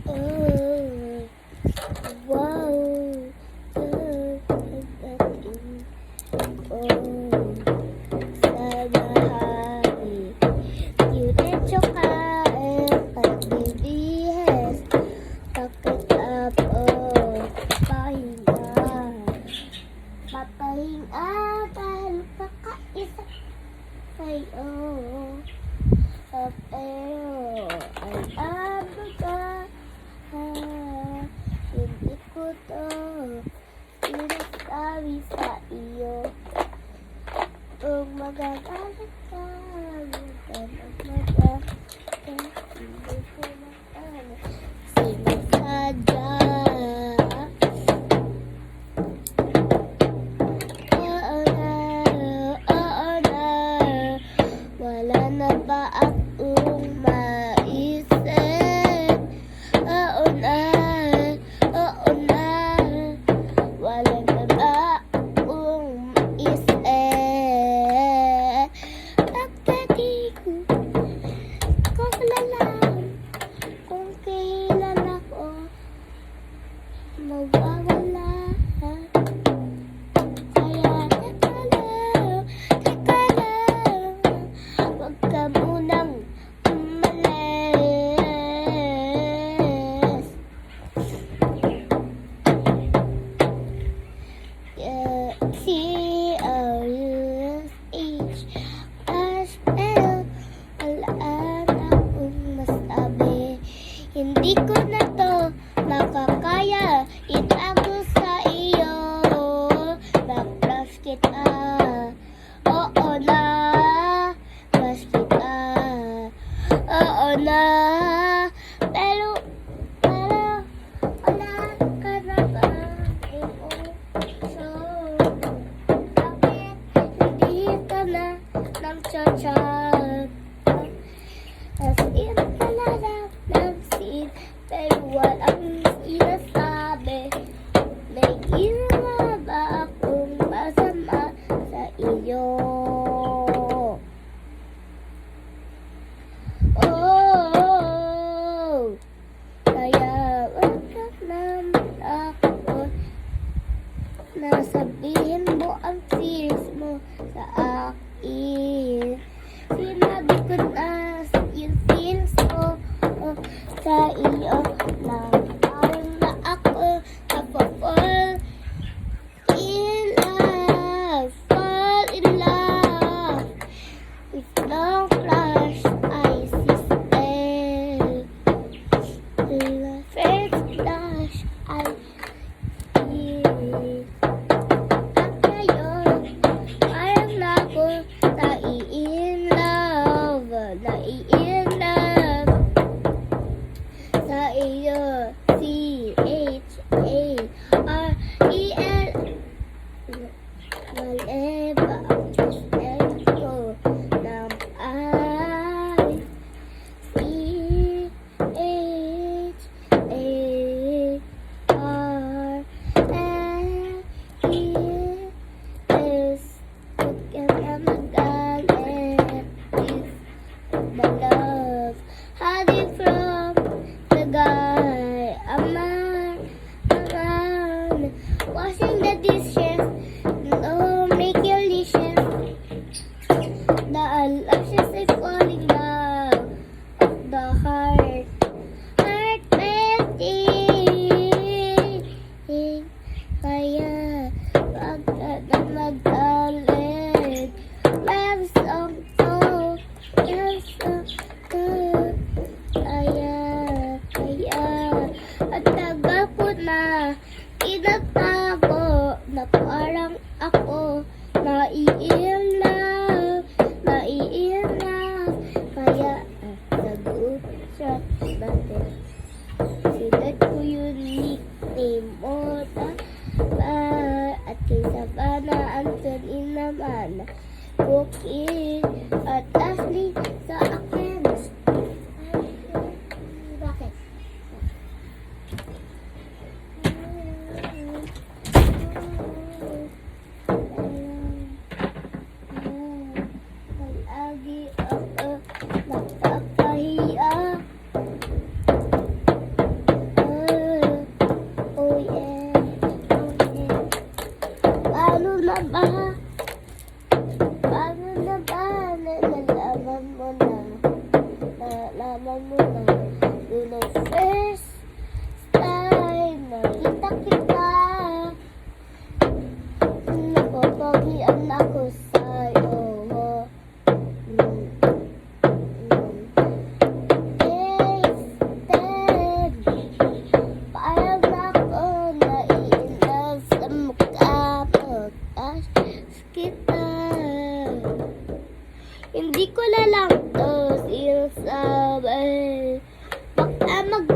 Oh, wow. Ang dating. Oh, sa bahagi. Diretso ka ang pagbibihis. Pakitap o pahinga. Papahinga dahil kakaisa sa'yo. Pero ay ano ka? Hindi ko to sinasabi sa iyo. Kung magagalit ka, huwag ka magmagalit. Hindi ko makano sinasadya. Oo na, wala na ba akong maisip? Oo na, wala na ba akong maisip? Pagdating ko lang kung kailan ako mawawala. Kaya teka lang, huwag ka munang umalis. C-O-U-S-H pero wala na akong masabi. Hindi ko na to makakaya itago sa iyo. Na-crush kita. Oo na, crush kita. Oo na, pero wala ka na ba emosyon? Bakit hindi ka na nag-chat? As in talaga nag-sin, pero walang sinasabi. May ginawa ba akong masama sa iyo? Oh, kaya wag ka naman ako na sabihin mo ang fears mo sa akin. Sinabi ko na yung feels ko sa iyo na parang na ako napapal in love, fall in love with no flash I see the first flash I see. At ngayon parang na ako nai-in love sa iyo. C-H-A-R-E-L. Mali ba ang gusto ng I? C-H-A-R-L-E-S. Huwag ka na magalit. This my love hiding from the guy. A man around washing the dishes. No, make your dishes. The eyelashes is falling down of the heart. Heart melting. Kaya wag ka na magalit. Love song to, love song to. Kaya at tagal ko na inatago na parang ako nai-in love. Kaya nag-uusap natin. Sinad ko yung nickname mo at kaysa ba na Anthony naman Bukid at Ashley sa akin. Bakit? Lagi ako nagkakahiya. nalaman mo na. Dulo first time nakita kita. Napapagian ako sa'yo. Tasted. Parang ako nai-love sa mukha mo. Touch kita. Hindi ko na lang to sinasabi. Baka mag